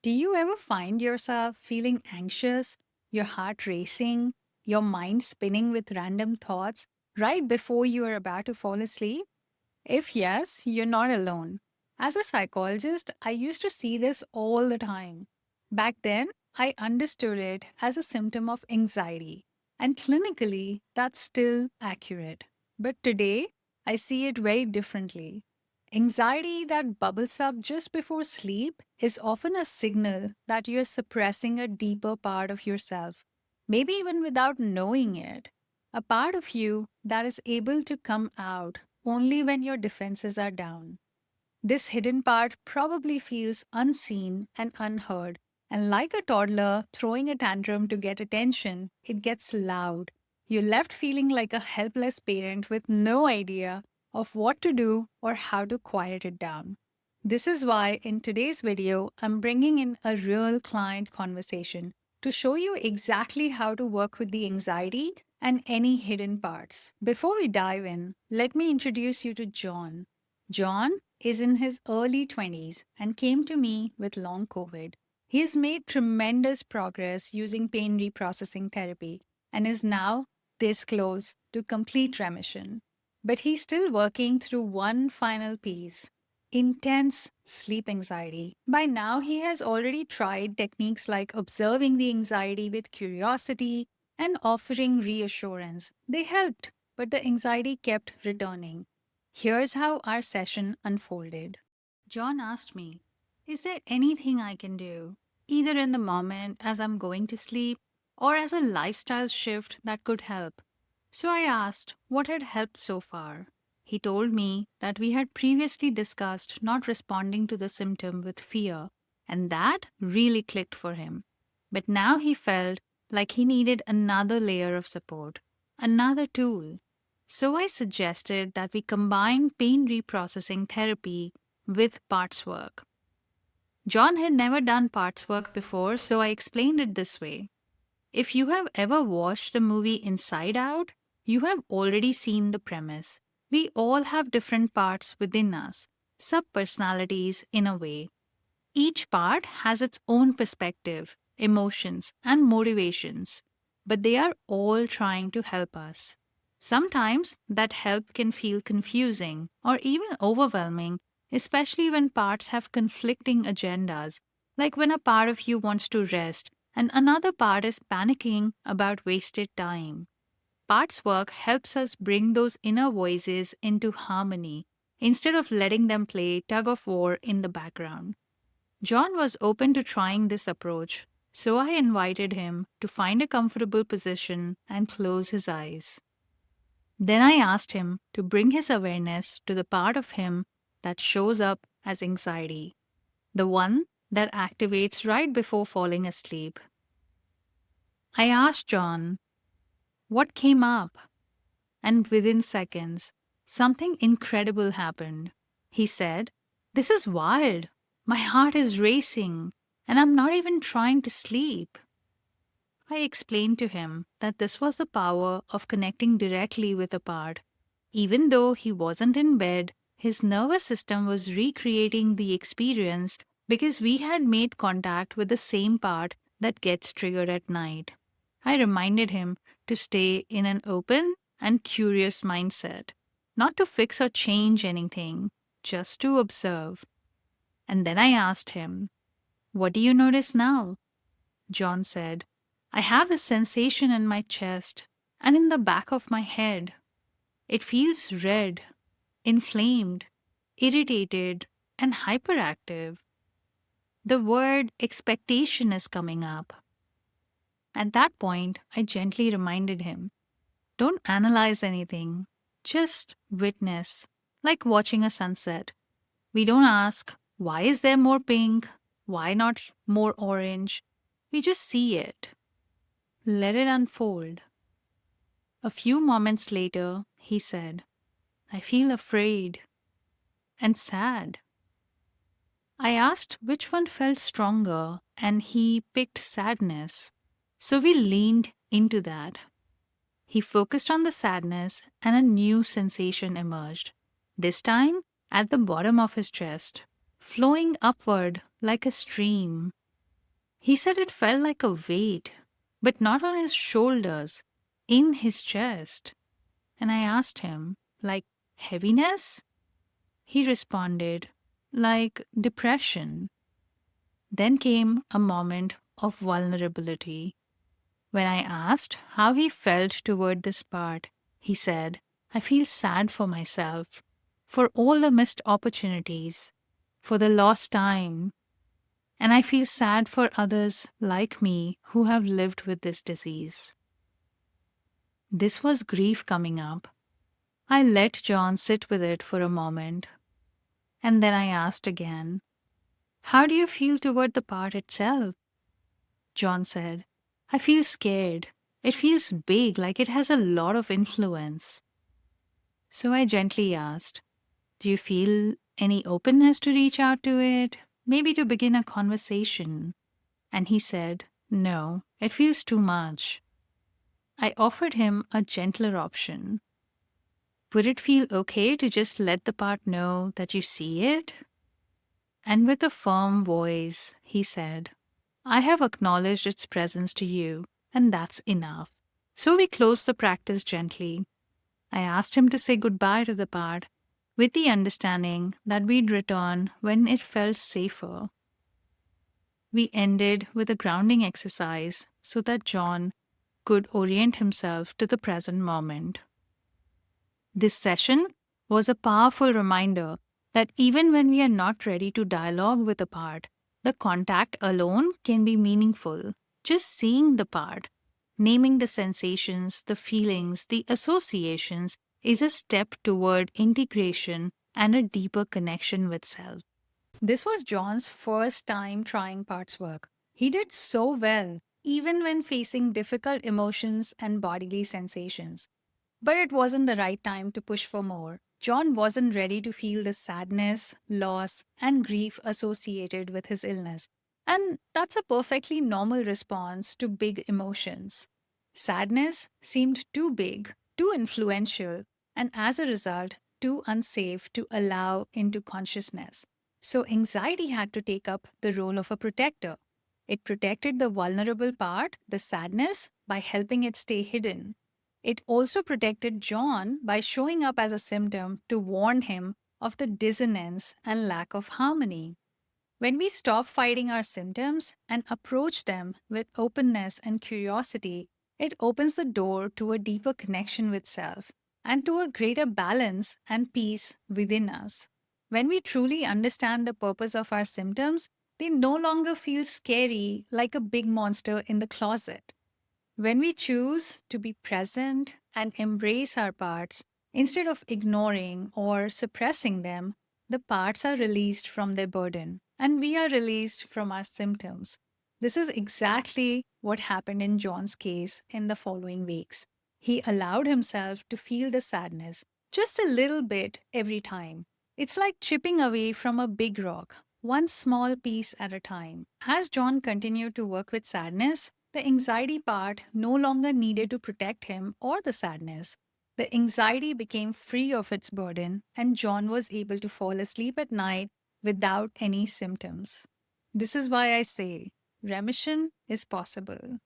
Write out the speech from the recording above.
Do you ever find yourself feeling anxious, your heart racing, your mind spinning with random thoughts right before you are about to fall asleep? If yes, you're not alone. As a psychologist, I used to see this all the time. Back then, I understood it as a symptom of anxiety, and clinically, that's still accurate. But today, I see it very differently. Anxiety that bubbles up just before sleep is often a signal that you're suppressing a deeper part of yourself, maybe even without knowing it. A part of you that is able to come out only when your defenses are down. This hidden part probably feels unseen and unheard, and like a toddler throwing a tantrum to get attention, it gets loud. You're left feeling like a helpless parent with no idea of what to do or how to quiet it down. This is why in today's video, I'm bringing in a real client conversation to show you exactly how to work with the anxiety and any hidden parts. Before we dive in, let me introduce you to John. John is in his early 20s and came to me with long COVID. He has made tremendous progress using pain reprocessing therapy and is now this close to complete remission. But he's still working through one final piece: intense sleep anxiety. By now, he has already tried techniques like observing the anxiety with curiosity and offering reassurance. They helped, but the anxiety kept returning. Here's how our session unfolded. John asked me, "Is there anything I can do, either in the moment as I'm going to sleep or as a lifestyle shift that could help?" So I asked what had helped so far. He told me that we had previously discussed not responding to the symptom with fear, and that really clicked for him. But now he felt like he needed another layer of support, another tool. So I suggested that we combine pain reprocessing therapy with parts work. John had never done parts work before, so I explained it this way. If you have ever watched the movie Inside Out, you have already seen the premise. We all have different parts within us, sub personalities in a way. Each part has its own perspective, emotions, and motivations, but they are all trying to help us. Sometimes that help can feel confusing or even overwhelming, especially when parts have conflicting agendas, like when a part of you wants to rest and another part is panicking about wasted time. Parts work helps us bring those inner voices into harmony instead of letting them play tug of war in the background. John was open to trying this approach, so I invited him to find a comfortable position and close his eyes. Then I asked him to bring his awareness to the part of him that shows up as anxiety, the one that activates right before falling asleep. I asked John what came up, and within seconds, something incredible happened. He said, "This is wild. My heart is racing, and I'm not even trying to sleep." I explained to him that this was the power of connecting directly with a part. Even though he wasn't in bed, his nervous system was recreating the experience because we had made contact with the same part that gets triggered at night. I reminded him to stay in an open and curious mindset, not to fix or change anything, just to observe. And then I asked him, "What do you notice now?" John said, "I have a sensation in my chest and in the back of my head. It feels red, inflamed, irritated, and hyperactive. The word expectation is coming up." At that point, I gently reminded him, "Don't analyze anything, just witness, like watching a sunset. We don't ask, why is there more pink? Why not more orange? We just see it. Let it unfold." A few moments later, he said, "I feel afraid and sad." I asked which one felt stronger, and he picked sadness. So we leaned into that. He focused on the sadness, and a new sensation emerged, this time at the bottom of his chest, flowing upward like a stream. He said it felt like a weight, but not on his shoulders, in his chest. And I asked him, like heaviness? He responded, like depression. Then came a moment of vulnerability. When I asked how he felt toward this part, he said, I feel sad for myself, for all the missed opportunities, for the lost time, and I feel sad for others like me who have lived with this disease. This was grief coming up. I let John sit with it for a moment, and then I asked again, how do you feel toward the part itself? John said, I feel scared. It feels big, like it has a lot of influence. So I gently asked, do you feel any openness to reach out to it? Maybe to begin a conversation? And he said, no, it feels too much. I offered him a gentler option. Would it feel okay to just let the part know that you see it? And with a firm voice, he said, I have acknowledged its presence to you, and that's enough. So we closed the practice gently. I asked him to say goodbye to the part, with the understanding that we'd return when it felt safer. We ended with a grounding exercise so that John could orient himself to the present moment. This session was a powerful reminder that even when we are not ready to dialogue with a part, the contact alone can be meaningful. Just seeing the part, naming the sensations, the feelings, the associations is a step toward integration and a deeper connection with self. This was John's first time trying parts work. He did so well, even when facing difficult emotions and bodily sensations. But it wasn't the right time to push for more. John wasn't ready to feel the sadness, loss, and grief associated with his illness. And that's a perfectly normal response to big emotions. Sadness seemed too big, too influential, and as a result, too unsafe to allow into consciousness. So anxiety had to take up the role of a protector. It protected the vulnerable part, the sadness, by helping it stay hidden. It also protected John by showing up as a symptom to warn him of the dissonance and lack of harmony. When we stop fighting our symptoms and approach them with openness and curiosity, it opens the door to a deeper connection with self and to a greater balance and peace within us. When we truly understand the purpose of our symptoms, they no longer feel scary like a big monster in the closet. When we choose to be present and embrace our parts instead of ignoring or suppressing them, the parts are released from their burden and we are released from our symptoms. This is exactly what happened in John's case in the following weeks. He allowed himself to feel the sadness just a little bit every time. It's like chipping away from a big rock, one small piece at a time. As John continued to work with sadness, the anxiety part no longer needed to protect him or the sadness. The anxiety became free of its burden, and John was able to fall asleep at night without any symptoms. This is why I say remission is possible.